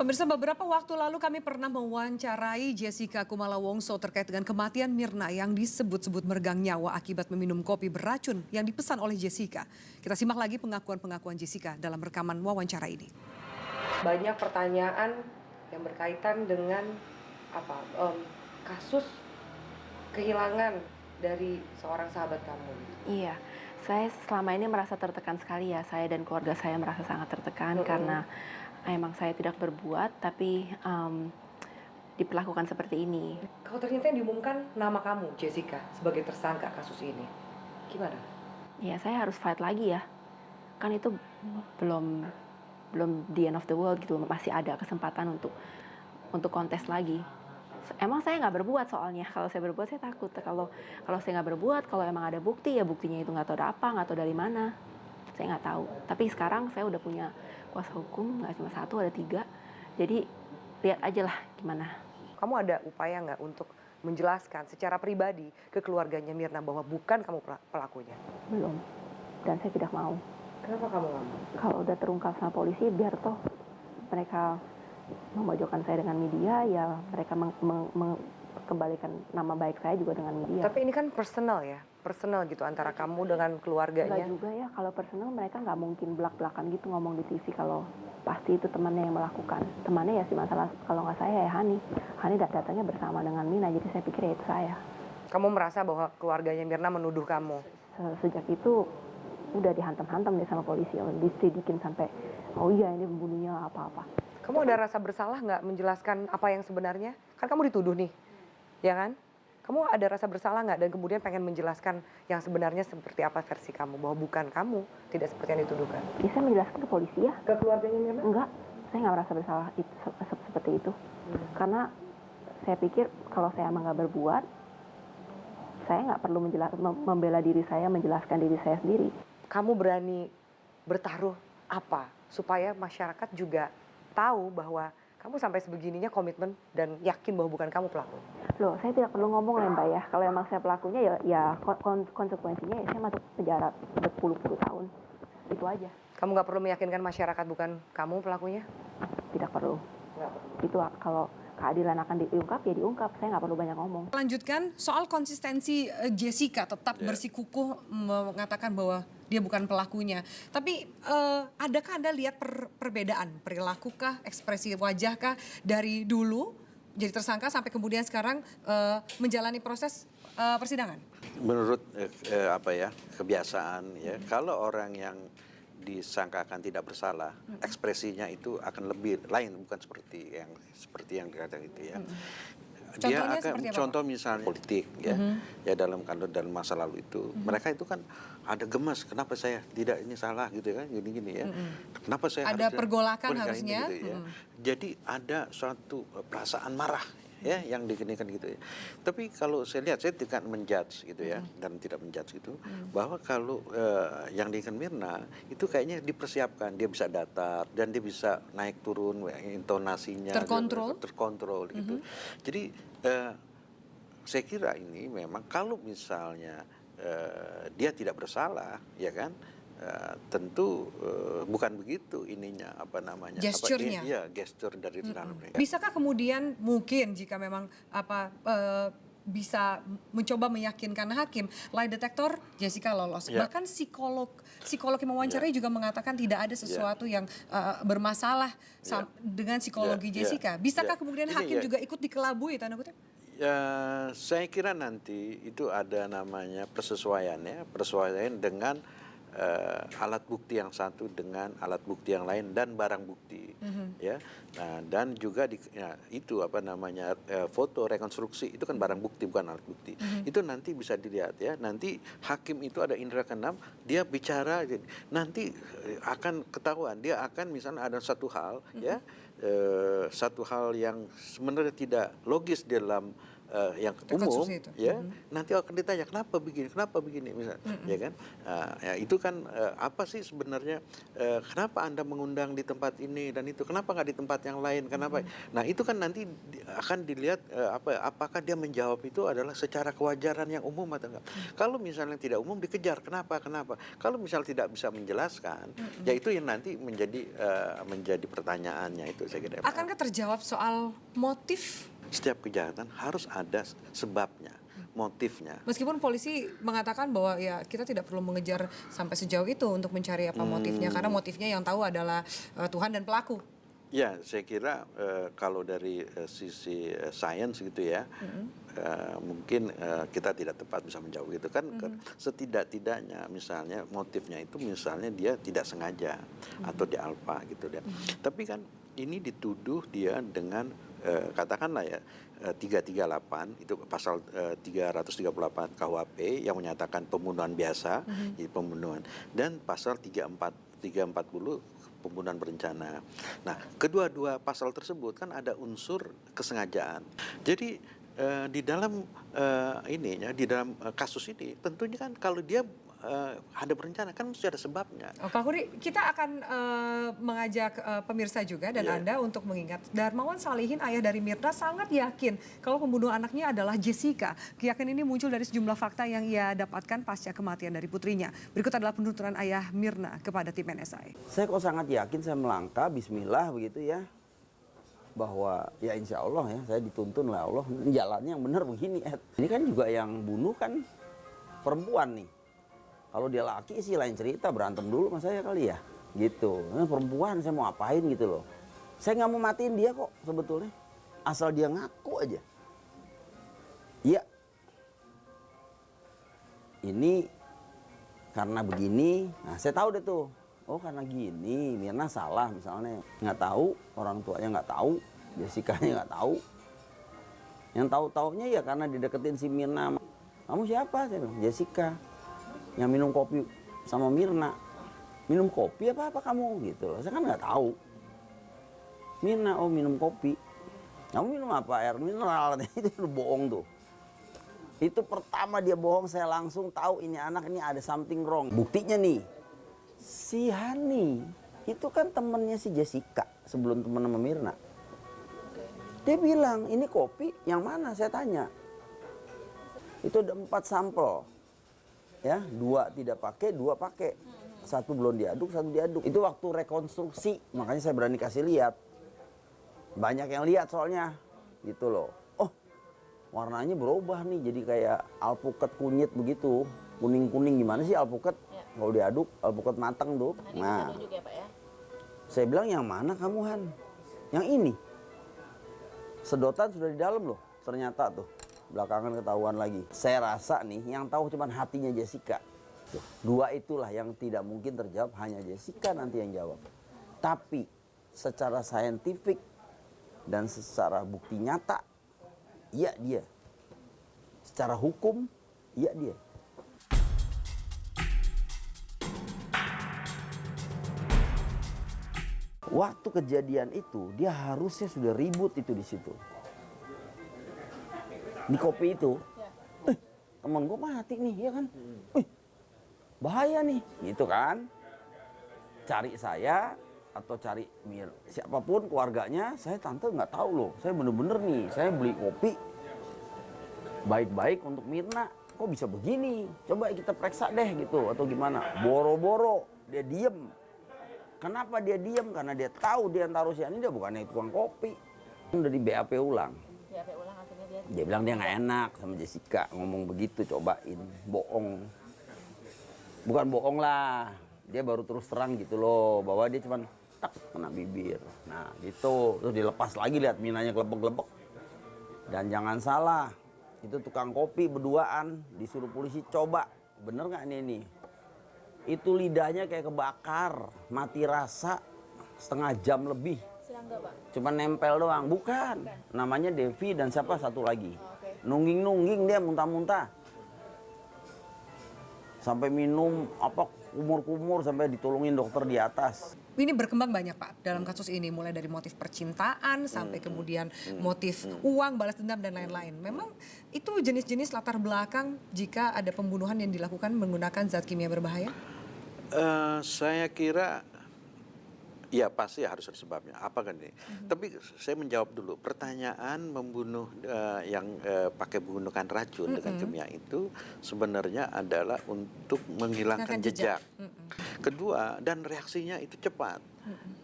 Pemirsa, beberapa waktu lalu kami pernah mewawancarai Jessica Kumala Wongso terkait dengan kematian Mirna yang disebut-sebut meregang nyawa akibat meminum kopi beracun yang dipesan oleh Jessica. Kita simak lagi pengakuan-pengakuan Jessica dalam rekaman wawancara ini. Banyak pertanyaan yang berkaitan dengan kasus kehilangan dari seorang sahabat kamu. Iya, saya selama ini merasa tertekan sekali ya. Saya dan keluarga saya merasa sangat tertekan karena emang saya tidak berbuat, tapi diperlakukan seperti ini. Kalau ternyata yang diumumkan nama kamu, Jessica, sebagai tersangka kasus ini, gimana? Ya, saya harus fight lagi ya. Kan itu belum the end of the world gitu, masih ada kesempatan untuk kontes lagi. Emang saya nggak berbuat soalnya. Kalau saya berbuat saya takut. Kalau saya nggak berbuat, kalau emang ada bukti ya buktinya itu nggak tahu ada apa, nggak tahu dari mana. Saya nggak tahu. Tapi sekarang saya udah punya kuasa hukum, nggak cuma satu, ada 3. Jadi lihat aja lah gimana. Kamu ada upaya nggak untuk menjelaskan secara pribadi ke keluarganya Mirna bahwa bukan kamu pelakunya? Belum. Dan saya tidak mau. Kenapa kamu nggak mau? Kalau udah terungkap sama polisi, biar toh mereka memojokkan saya dengan media, ya mereka mengembalikan nama baik saya juga dengan media. Tapi ini kan personal ya, personal gitu antara kamu dengan keluarganya. Enggak juga ya, kalau personal mereka nggak mungkin belak-belakan gitu ngomong di TV kalau pasti itu temannya yang melakukan. Temannya ya si masalah, kalau nggak saya ya Hani. Hani datanya bersama dengan Mina, jadi saya pikir ya itu saya. Kamu merasa bahwa keluarganya Mirna menuduh kamu? Sejak itu udah dihantam-hantam nih sama polisi, diselidikin sampai oh iya ini pembunuhnya apa-apa. Kamu ada rasa bersalah nggak menjelaskan apa yang sebenarnya? Kan kamu dituduh nih, ya kan? Kamu ada rasa bersalah nggak dan kemudian pengen menjelaskan yang sebenarnya seperti apa versi kamu, bahwa bukan kamu, tidak seperti yang dituduhkan? Bisa menjelaskan ke polisi ya? Ke keluarganya Mirna? Enggak, saya nggak merasa bersalah seperti itu. Karena saya pikir kalau saya emang nggak berbuat, saya nggak perlu membela diri saya, menjelaskan diri saya sendiri. Kamu berani bertaruh apa supaya masyarakat juga tahu bahwa kamu sampai sebegininya komitmen dan yakin bahwa bukan kamu pelaku? Loh, saya tidak perlu ngomong ya Mbak ya. Kalau emang saya pelakunya ya konsekuensinya ya saya masuk penjara berpuluh-puluh tahun. Itu aja. Kamu nggak perlu meyakinkan masyarakat bukan kamu pelakunya? Tidak perlu. Itu kalau keadilan akan diungkap ya diungkap. Saya nggak perlu banyak ngomong. Lanjutkan soal konsistensi Jessica tetap bersikukuh mengatakan bahwa dia bukan pelakunya. Tapi adakah Anda lihat perbedaan perilaku kah, ekspresi wajah kah dari dulu jadi tersangka sampai kemudian sekarang menjalani proses persidangan? Menurut kebiasaan ya, kalau orang yang disangkakan tidak bersalah, ekspresinya itu akan lebih lain, bukan seperti yang dikatakan itu ya. Dia akan contoh misalnya politik ya, ya dalam masa lalu itu, mereka itu kan ada gemas, kenapa saya tidak ini salah gitu kan, gini ya. Kenapa saya ada pergolakan harusnya. Gitu, ya. Jadi ada suatu perasaan marah ya yang dikenakan gitu ya. Tapi kalau saya lihat, saya tidak menjudge gitu ya, dan tidak menjudge gitu, bahwa kalau yang dikenakan Mirna itu kayaknya dipersiapkan, dia bisa datar dan dia bisa naik turun intonasinya terkontrol gitu. Jadi saya kira ini memang kalau misalnya dia tidak bersalah ya kan, tentu bukan begitu ininya gesturnya. Iya, gestur dari dalam mereka. Bisakah kemudian mungkin jika memang bisa mencoba meyakinkan hakim, lie detector Jessica lolos. Bahkan psikolog yang mewawancarai juga mengatakan tidak ada sesuatu yang bermasalah dengan psikologi Jessica. Bisakah kemudian hakim juga ikut dikelabui tanda kutip? Saya kira nanti itu ada namanya persesuaian dengan alat bukti yang satu dengan alat bukti yang lain dan barang bukti ya. Nah, dan juga itu foto rekonstruksi itu kan barang bukti bukan alat bukti. Itu nanti bisa dilihat ya. Nanti hakim itu ada indera keenam, dia bicara nanti akan ketahuan, dia akan misalnya ada satu hal ya, satu hal yang sebenarnya tidak logis dalam yang umum, Rekonstruksi itu. ya nanti akan ditanya kenapa begini, misalnya, ya kan? Ya itu kan apa sih sebenarnya kenapa Anda mengundang di tempat ini dan itu, kenapa nggak di tempat yang lain, kenapa? Nah itu kan nanti akan dilihat apakah dia menjawab itu adalah secara kewajaran yang umum atau enggak. Kalau misalnya tidak umum dikejar, kenapa? Kalau misal tidak bisa menjelaskan, ya itu yang nanti menjadi pertanyaannya itu saya kira. Akankah terjawab soal motif? Setiap kejahatan harus ada sebabnya, motifnya. Meskipun polisi mengatakan bahwa ya kita tidak perlu mengejar sampai sejauh itu untuk mencari apa motifnya, karena motifnya yang tahu adalah Tuhan dan pelaku. Ya, saya kira kalau dari sisi sains gitu ya, mungkin kita tidak tepat bisa menjawab gitu kan. Setidak-tidaknya misalnya motifnya itu misalnya dia tidak sengaja atau di alpa gitu ya. Tapi kan ini dituduh dia dengan katakanlah ya 338 itu pasal 338 KUHP yang menyatakan pembunuhan biasa, pembunuhan, dan pasal 340 pembunuhan berencana. Nah, kedua-dua pasal tersebut kan ada unsur kesengajaan. Jadi di dalam di dalam kasus ini tentunya kan kalau dia ada berencana kan mesti ada sebabnya. Pak Huri, kita akan mengajak pemirsa juga dan Anda untuk mengingat Darmawan Salihin, ayah dari Mirna, sangat yakin kalau pembunuh anaknya adalah Jessica. Keyakinan ini muncul dari sejumlah fakta yang ia dapatkan pasca kematian dari putrinya. Berikut adalah penuturan ayah Mirna kepada tim NSI. Saya kok sangat yakin, saya melangkah, bismillah begitu ya, bahwa ya insya Allah ya saya dituntun lah Allah, jalannya yang benar begini. Ini kan juga yang bunuh kan perempuan nih. Kalau dia laki sih lain cerita, berantem dulu sama saya kali ya, gitu. Nah, perempuan saya mau apain gitu loh. Saya nggak mau matiin dia kok sebetulnya, asal dia ngaku aja. Iya, ini karena begini, nah saya tahu deh tuh. Oh karena gini, Mirna salah misalnya. Nggak tahu, orang tuanya nggak tahu, Jessica-nya nggak tahu. Yang tahu-taunya ya karena dideketin si Mirna. Kamu siapa? Saya bilang, Jessica. Yang minum kopi sama Mirna. Minum kopi apa kamu gitu loh. Saya kan nggak tahu. Mirna, oh minum kopi. Kamu minum apa? Air mineral. Itu bohong tuh. Itu pertama dia bohong, saya langsung tahu ini anak ini ada something wrong. Buktinya nih, si Hani itu kan temennya si Jessica sebelum temen sama Mirna. Dia bilang, ini kopi yang mana? Saya tanya. Itu ada 4 sampel. Ya, 2 tidak pakai, 2 pakai. 1 belum diaduk, 1 diaduk. Itu waktu rekonstruksi, makanya saya berani kasih lihat. Banyak yang lihat soalnya, gitu loh. Oh, warnanya berubah nih, jadi kayak alpukat kunyit begitu. Kuning-kuning gimana sih alpukat? Ya. Kalau diaduk, alpukat matang tuh. Nah, ya, Pak, ya? Saya bilang yang mana kamu Han? Yang ini. Sedotan sudah di dalam loh, ternyata tuh. Belakangan ketahuan lagi. Saya rasa nih yang tahu cuma hatinya Jessica. Tuh, 2 itulah yang tidak mungkin terjawab, hanya Jessica nanti yang jawab. Tapi secara saintifik dan secara bukti nyata, iya dia. Secara hukum, iya dia. Waktu kejadian itu dia harusnya sudah ribut itu di situ. Di kopi itu, temen gue mati nih, ya kan? Bahaya nih, gitu kan? Cari saya atau cari siapapun keluarganya, saya tante nggak tahu loh. Saya bener-bener nih, saya beli kopi baik-baik untuk Mirna. Kok bisa begini? Coba kita periksa deh gitu, atau gimana? Boro-boro, dia diem. Kenapa dia diem? Karena dia tahu dia taruh si Ani dia bukannya tukang kopi. Udah di BAP ulang. Dia bilang dia nggak enak sama Jessica ngomong begitu, cobain, bohong. Bukan bohong lah, dia baru terus terang gitu loh, bahwa dia cuman tak kena bibir. Nah gitu, terus dilepas lagi lihat Minanya gelebek-gelebek. Dan jangan salah, itu tukang kopi berduaan disuruh polisi coba, bener nggak nih? Itu lidahnya kayak kebakar, mati rasa setengah jam lebih. Cuma nempel doang, bukan. Namanya Devi dan siapa satu lagi. Nungging-nungging dia muntah-muntah. Sampai minum apa kumur-kumur sampai ditolongin dokter di atas. Ini berkembang banyak Pak dalam kasus ini, mulai dari motif percintaan sampai kemudian motif uang, balas dendam dan lain-lain. Memang itu jenis-jenis latar belakang jika ada pembunuhan yang dilakukan menggunakan zat kimia berbahaya? Saya kira ya pasti harus ada sebabnya. Apa kan ini? Tapi saya menjawab dulu. Pertanyaan membunuh yang pakai menggunakan racun dengan kimia itu sebenarnya adalah untuk menghilangkan jejak. Kedua, dan reaksinya itu cepat.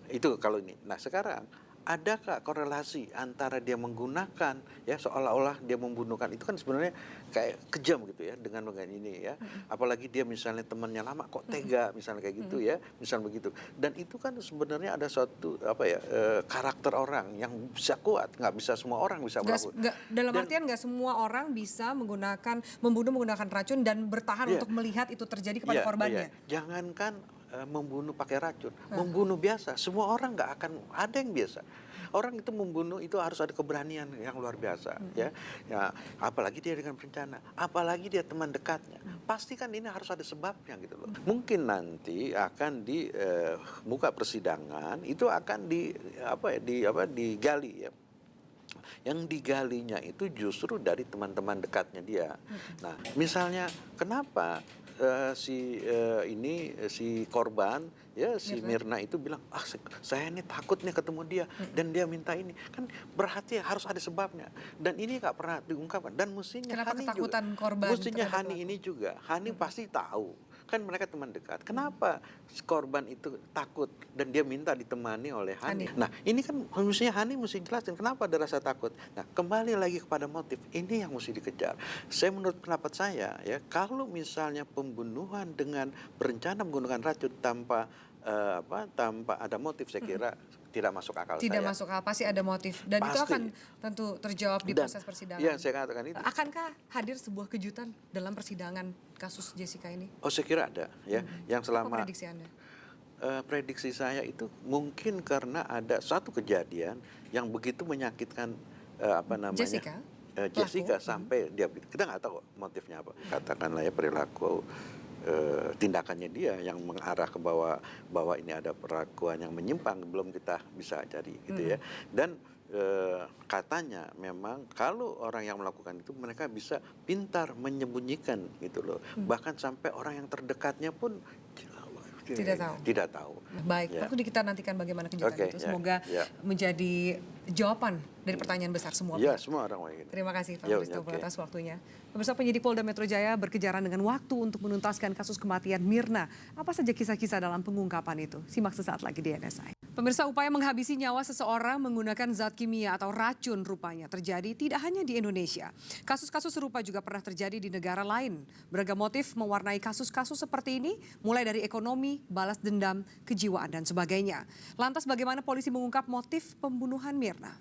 Itu kalau ini. Nah sekarang, adakah korelasi antara dia menggunakan ya seolah-olah dia membunuhkan itu kan sebenarnya kayak kejam gitu ya dengan ini ya, apalagi dia misalnya temannya lama kok tega misalnya kayak gitu ya, misalnya begitu. Dan itu kan sebenarnya ada suatu karakter orang yang bisa kuat, nggak bisa semua orang bisa melakukan. Dalam artian nggak semua orang bisa membunuh menggunakan racun dan bertahan untuk melihat itu terjadi kepada korbannya. Jangankan membunuh pakai racun, membunuh biasa, semua orang nggak akan ada yang biasa. Orang itu membunuh itu harus ada keberanian yang luar biasa, ya. Apalagi dia dengan berencana, apalagi dia teman dekatnya, pasti kan ini harus ada sebabnya gitu loh. Mungkin nanti akan di muka persidangan itu akan digali ya. Yang digalinya itu justru dari teman-teman dekatnya dia. Nah, misalnya kenapa si korban ya si Mirna itu bilang saya ini takut nih ketemu dia dan dia minta ini, kan berarti harus ada sebabnya dan ini nggak pernah diungkapkan. Dan mestinya Kenapa Hani ketakutan juga, korban mestinya terhadap Hani ini juga Hani pasti tahu kan mereka teman dekat. Kenapa si korban itu takut dan dia minta ditemani oleh Hani? Nah ini kan mestinya Hani mesti jelasin kenapa ada rasa takut. Nah kembali lagi kepada motif, ini yang mesti dikejar. Saya menurut pendapat saya ya, kalau misalnya pembunuhan dengan berencana menggunakan racun tanpa ada motif, saya kira tidak masuk akal. Tidak masuk akal, pasti ada motif dan itu akan tentu terjawab di proses persidangan. Iya, saya katakan itu. Akankah hadir sebuah kejutan dalam persidangan kasus Jessica ini? Oh, saya kira ada ya. Yang selama Apa prediksi Anda? Prediksi saya itu mungkin karena ada satu kejadian yang begitu menyakitkan Jessica sampai dia, kita nggak tahu motifnya apa, katakanlah ya perilaku tindakannya dia yang mengarah ke bahwa ini ada perlakuan yang menyimpang, belum kita bisa jadi gitu ya. Dan katanya memang kalau orang yang melakukan itu mereka bisa pintar menyembunyikan gitu loh, bahkan sampai orang yang terdekatnya pun tidak tahu. Baik, tentu kita nantikan bagaimana kejutan itu. Semoga menjadi jawaban dari pertanyaan besar semua. Ya, semua orang begitu. Terima kasih Pak Christopher atas waktunya. Pemirsa, penyidik Polda Metro Jaya berkejaran dengan waktu untuk menuntaskan kasus kematian Mirna. Apa saja kisah-kisah dalam pengungkapan itu? Simak sesaat lagi di NSI. Pemirsa, upaya menghabisi nyawa seseorang menggunakan zat kimia atau racun rupanya terjadi tidak hanya di Indonesia. Kasus-kasus serupa juga pernah terjadi di negara lain. Beragam motif mewarnai kasus-kasus seperti ini, mulai dari ekonomi, balas dendam, kejiwaan, dan sebagainya. Lantas bagaimana polisi mengungkap motif pembunuhan Mirna?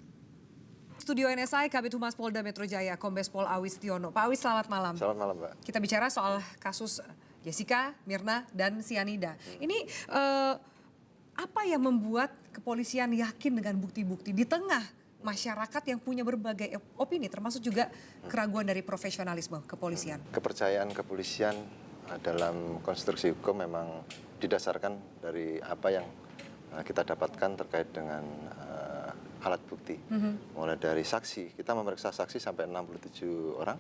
Studio NSI, Kabid Humas Polda Metro Jaya, Kombes Pol Awis Tiono. Pak Awis, selamat malam. Selamat malam, Mbak. Kita bicara soal kasus Jessica, Mirna, dan Cyanida. Ini apa yang membuat kepolisian yakin dengan bukti-bukti di tengah masyarakat yang punya berbagai opini, termasuk juga keraguan dari profesionalisme kepolisian? Kepercayaan kepolisian dalam konstruksi hukum memang didasarkan dari apa yang kita dapatkan terkait dengan alat bukti. Mulai dari saksi, kita memeriksa saksi sampai 67 orang.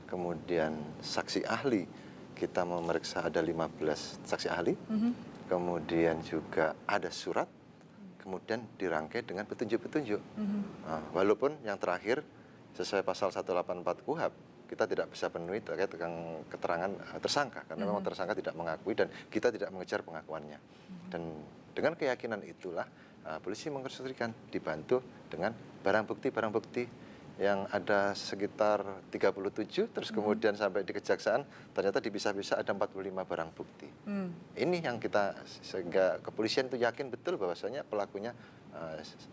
Kemudian saksi ahli, kita memeriksa ada 15 saksi ahli. Kemudian juga ada surat, kemudian dirangkai dengan petunjuk-petunjuk. Walaupun yang terakhir sesuai pasal 184 KUHP, kita tidak bisa penuhi terkait dengan keterangan tersangka karena memang tersangka tidak mengakui dan kita tidak mengejar pengakuannya. Dan dengan keyakinan itulah polisi mengkonstruksikan dibantu dengan barang bukti yang ada sekitar 37, terus kemudian sampai di kejaksaan ternyata dipisah-pisah ada 45 barang bukti. Ini yang kita, sehingga kepolisian itu yakin betul bahwasanya pelakunya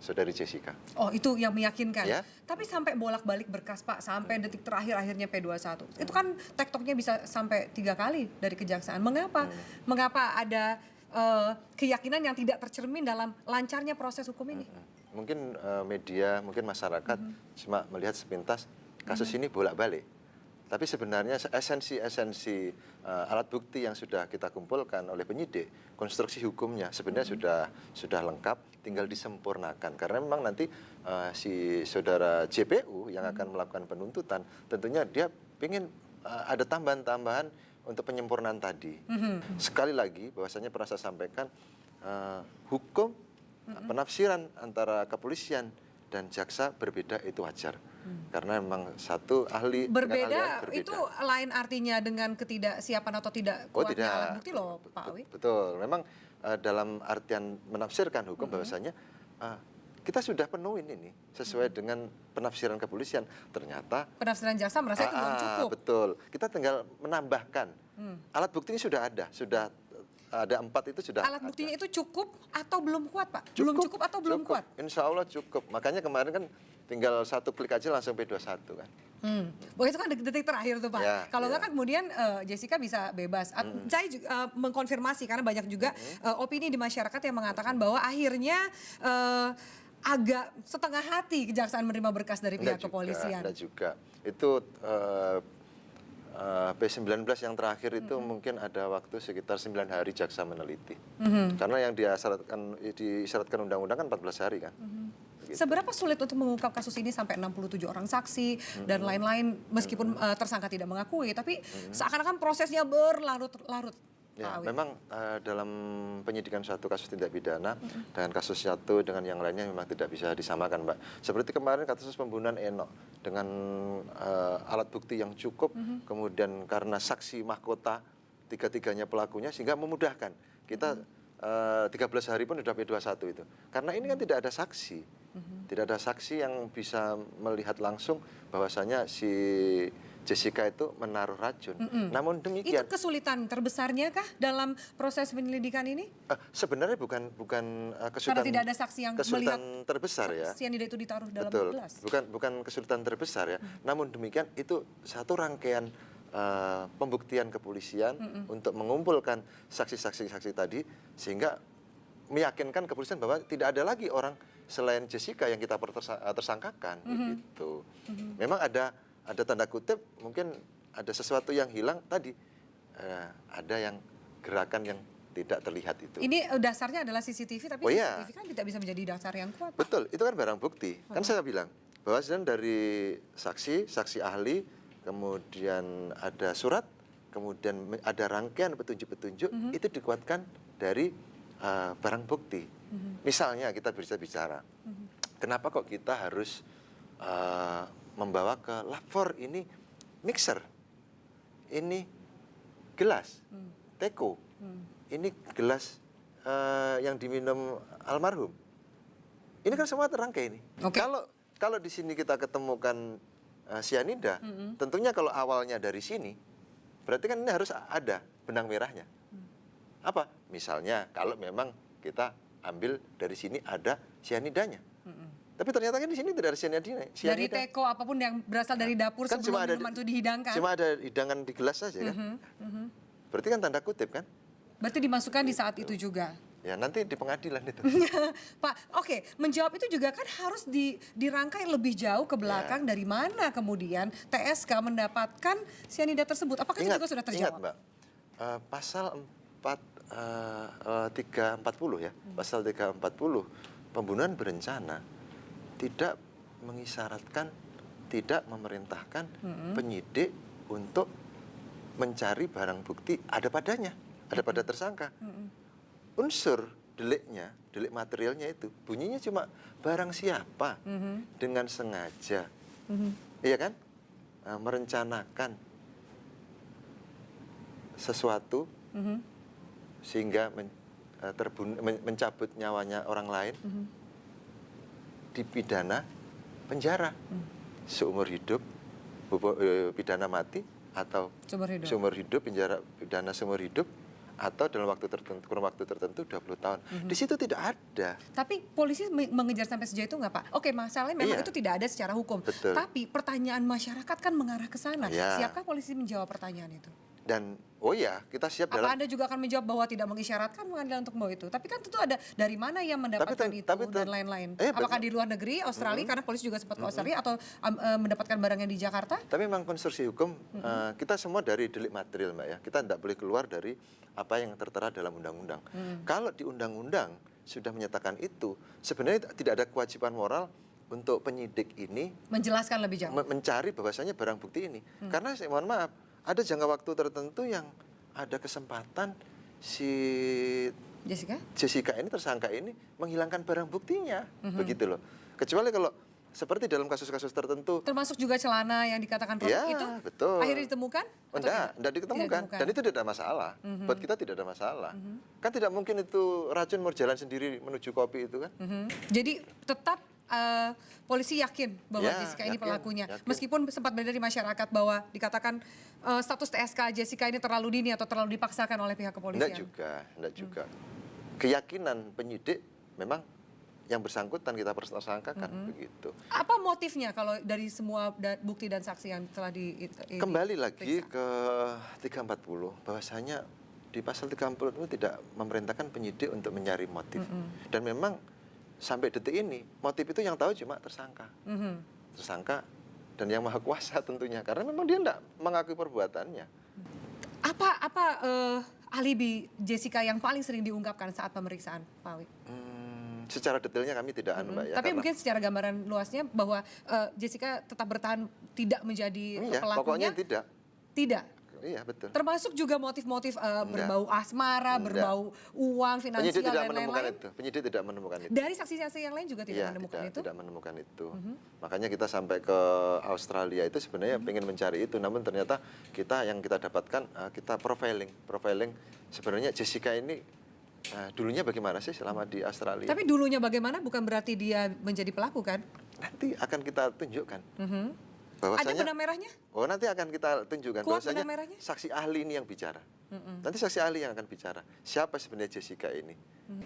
saudari Jessica. Oh, itu yang meyakinkan. Ya. Tapi sampai bolak-balik berkas Pak, sampai detik terakhir akhirnya P21. Itu kan tektoknya bisa sampai 3 kali dari kejaksaan. Mengapa? Mengapa ada keyakinan yang tidak tercermin dalam lancarnya proses hukum ini? Mungkin media, mungkin masyarakat cuma melihat sepintas kasus ini bolak-balik. Tapi sebenarnya esensi alat bukti yang sudah kita kumpulkan oleh penyidik, konstruksi hukumnya sebenarnya sudah lengkap, tinggal disempurnakan. Karena memang nanti si saudara JPU yang akan melakukan penuntutan, tentunya dia ingin ada tambahan-tambahan untuk penyempurnaan tadi. Sekali lagi, bahwasanya pernah saya sampaikan, hukum penafsiran antara kepolisian dan jaksa berbeda itu wajar. Karena memang satu ahli dengan ahli lain berbeda. Itu lain artinya dengan ketidaksiapan atau tidak kuatnya alat bukti loh Pak Awi. Betul, memang dalam artian menafsirkan hukum bahwasanya kita sudah penuhin ini sesuai dengan penafsiran kepolisian. Ternyata Penafsiran jaksa merasa itu belum cukup. Betul, kita tinggal menambahkan. Alat buktinya sudah ada 4 itu sudah. Alat buktinya itu cukup atau belum kuat Pak? Belum cukup atau belum kuat? Insya Allah cukup. Makanya kemarin kan tinggal 1 klik aja langsung P21 kan. Wah itu kan detik terakhir tuh Pak. Ya, Kalau nggak ya. kan kemudian Jessica bisa bebas. Saya juga, mengkonfirmasi karena banyak juga opini di masyarakat yang mengatakan bahwa akhirnya agak setengah hati kejaksaan menerima berkas dari pihak kepolisian. Enggak juga. Itu P19 yang terakhir itu mungkin ada waktu sekitar 9 hari jaksa meneliti. Karena yang disyaratkan undang-undang kan 14 hari kan. Gitu. Seberapa sulit untuk mengungkap kasus ini sampai 67 orang saksi dan lain-lain meskipun tersangka tidak mengakui, tapi seakan-akan prosesnya berlarut-larut. Ya, Pak Awi. memang dalam penyidikan suatu kasus tindak pidana dengan kasus satu dengan yang lainnya memang tidak bisa disamakan, Mbak. Seperti kemarin kasus pembunuhan Eno dengan alat bukti yang cukup, kemudian karena saksi mahkota tiga-tiganya pelakunya sehingga memudahkan kita 13 hari pun sudah P21 itu. Karena ini kan tidak ada saksi, tidak ada saksi yang bisa melihat langsung bahwasanya si Jessica itu menaruh racun. Namun demikian, Itu kesulitan terbesarnya kah dalam proses penyelidikan ini? sebenarnya bukan kesulitan. Karena tidak ada saksi yang kesulitan melihat terbesar ya. Cyanida itu ditaruh dalam Betul. gelas. Bukan kesulitan terbesar ya. Namun demikian itu satu rangkaian pembuktian kepolisian untuk mengumpulkan saksi-saksi tadi sehingga meyakinkan kepolisian bahwa tidak ada lagi orang selain Jessica yang kita tersangkakan gitu. Memang ada tanda kutip mungkin ada sesuatu yang hilang tadi, ada yang gerakan yang tidak terlihat itu. Ini dasarnya adalah CCTV, tapi iya. CCTV kan tidak bisa menjadi dasar yang kuat. Pak. Betul, itu kan barang bukti. Kan saya bilang bahwa sebenarnya dari saksi ahli, kemudian ada surat, kemudian ada rangkaian petunjuk-petunjuk, itu dikuatkan dari barang bukti. Misalnya kita bisa bicara, kenapa kok kita harus membawa ke lapor ini mixer, ini gelas, teko, ini gelas yang diminum almarhum. Ini kan semua terangkai ini. Oke. Kalau di sini kita ketemukan cyanida, tentunya kalau awalnya dari sini, berarti kan ini harus ada benang merahnya. Apa? Misalnya kalau memang kita ambil dari sini ada cyanidanya. Tapi ternyata kan di sini tidak ada cyanida. Dari teko apapun yang berasal dari dapur Kan sebelum cuma ada minuman itu dihidangkan. Cuma ada hidangan di gelas saja kan. Berarti kan tanda kutip kan. Berarti dimasukkan di saat itu juga. Ya nanti di pengadilan itu. Pak, oke, menjawab itu juga kan harus dirangkai lebih jauh ke belakang dari mana kemudian TSK mendapatkan cyanida tersebut. Apakah itu juga sudah terjawab? Ingat Mbak, pasal 340 ya, pasal 340 pembunuhan berencana tidak mengisyaratkan, tidak memerintahkan penyidik untuk mencari barang bukti ada padanya, ada pada tersangka. Unsur deliknya, delik materialnya itu bunyinya cuma barang siapa dengan sengaja, iya kan, merencanakan sesuatu sehingga mencabut nyawanya orang lain, dipidana penjara seumur hidup, pidana mati atau seumur hidup, pidana seumur hidup, atau dalam kurun waktu tertentu 20 tahun. Di situ tidak ada. Tapi polisi mengejar sampai sejauh itu nggak Pak? Oke, masalahnya memang Iya. itu tidak ada secara hukum. Betul. Tapi pertanyaan masyarakat kan mengarah ke sana. Iya. Siapkah polisi menjawab pertanyaan itu? Dan oh ya, kita siap Apa dalam. Anda juga akan menjawab bahwa tidak mengisyaratkan pengadilan untuk membawa itu? Tapi kan tentu ada dari mana yang mendapatkan itu dan lain-lain. Apakah di luar negeri, Australia, karena polisi juga sempat ke Australia, atau mendapatkan barangnya di Jakarta? Tapi memang konstruksi hukum kita semua dari delik material, Mbak ya. Kita tidak boleh keluar dari apa yang tertera dalam undang-undang. Kalau di undang-undang sudah menyatakan itu, sebenarnya tidak ada kewajiban moral untuk penyidik ini Menjelaskan lebih jauh. mencari bahwasanya barang bukti ini. Karena saya mohon maaf, ada jangka waktu tertentu yang ada kesempatan si Jessica ini, tersangka ini, menghilangkan barang buktinya, begitu loh. Kecuali kalau seperti dalam kasus-kasus tertentu. Termasuk juga celana yang dikatakan robek itu, betul. akhirnya ditemukan? Oh, enggak ditemukan. Dan itu tidak ada masalah. Buat kita tidak ada masalah. Kan tidak mungkin itu racun mau jalan sendiri menuju kopi itu kan. Jadi tetap polisi yakin bahwa Jessica ini yakin, pelakunya. yakin. Meskipun sempat beredar di masyarakat bahwa dikatakan status TSK Jessica ini terlalu dini atau terlalu dipaksakan oleh pihak kepolisian. Enggak juga. Keyakinan penyidik memang yang bersangkutan kita tersangkakan begitu. Apa motifnya kalau dari semua bukti dan saksi yang telah Kembali lagi ke 340 bahwasanya di pasal 30 itu tidak memerintahkan penyidik untuk mencari motif. Dan memang sampai detik ini motif itu yang tahu cuma tersangka. Tersangka dan yang maha kuasa tentunya karena memang dia tidak mengakui perbuatannya. Apa alibi Jessica yang paling sering diungkapkan saat pemeriksaan, Pak Awi? Secara detailnya kami tidak Mbak ya. Tapi mungkin secara gambaran luasnya bahwa Jessica tetap bertahan tidak menjadi pelakunya. Pokoknya tidak. Tidak. Iya betul. Termasuk juga motif-motif berbau asmara, berbau uang, finansial dan lain-lain. Penyidik tidak menemukan itu. Dari saksi-saksi yang lain juga tidak menemukan itu. Tidak menemukan itu. Makanya kita sampai ke Australia itu sebenarnya pengen mencari itu, namun ternyata yang kita dapatkan kita profiling sebenarnya Jessica ini. Dulunya bagaimana sih selama di Australia? Tapi dulunya bagaimana bukan berarti dia menjadi pelaku kan? Nanti akan kita tunjukkan. Ada benang merahnya? Oh nanti akan kita tunjukkan Kuat bahwasanya benang merahnya? saksi ahli ini yang bicara. Nanti saksi ahli yang akan bicara. Siapa sebenarnya Jessica ini?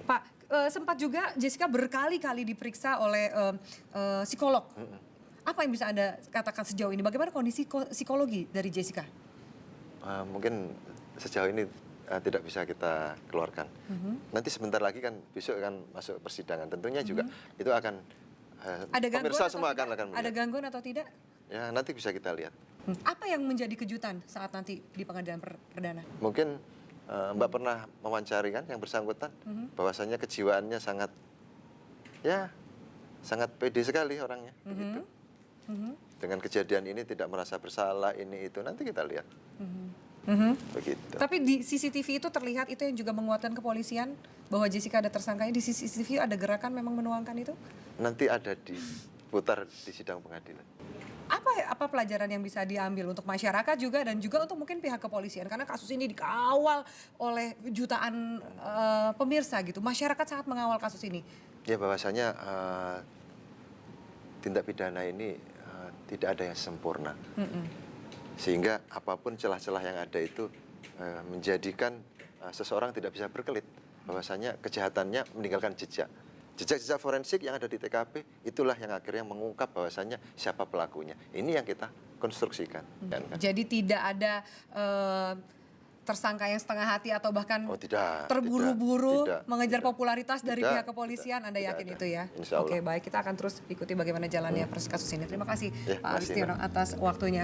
Pak, sempat juga Jessica berkali-kali diperiksa oleh psikolog. Apa yang bisa Anda katakan sejauh ini? Bagaimana kondisi psikologi dari Jessica? Mungkin sejauh ini tidak bisa kita keluarkan. Nanti sebentar lagi kan besok akan masuk persidangan. Tentunya juga itu akan pemirsa semua akan melihat. Ada gangguan atau tidak? Ya nanti bisa kita lihat. Apa yang menjadi kejutan saat nanti di pengadilan perdana? Mungkin Mbak pernah mewawancari kan yang bersangkutan bahwasanya kejiwaannya sangat pede sekali orangnya. Begitu. Dengan kejadian ini tidak merasa bersalah ini itu nanti kita lihat. Begitu. Tapi di CCTV itu terlihat itu yang juga menguatkan kepolisian bahwa Jessica ada tersangkanya. Di CCTV ada gerakan memang menuangkan itu? Nanti ada diputar di sidang pengadilan. Apa pelajaran yang bisa diambil untuk masyarakat juga dan juga untuk mungkin pihak kepolisian karena kasus ini dikawal oleh jutaan pemirsa gitu. Masyarakat sangat mengawal kasus ini. Ya bahwasanya tindak pidana ini tidak ada yang sempurna. Sehingga apapun celah-celah yang ada itu menjadikan seseorang tidak bisa berkelit. Bahwasanya kejahatannya meninggalkan jejak. Jejak-jejak forensik yang ada di TKP itulah yang akhirnya mengungkap bahwasanya siapa pelakunya. Ini yang kita konstruksikan. Jadi tidak ada tersangka yang setengah hati atau bahkan terburu-buru mengejar popularitas dari pihak kepolisian. Anda yakin itu ya? Oke, baik. Kita akan terus ikuti bagaimana jalannya proses kasus ini. Terima kasih Pak Agustinus atas waktunya.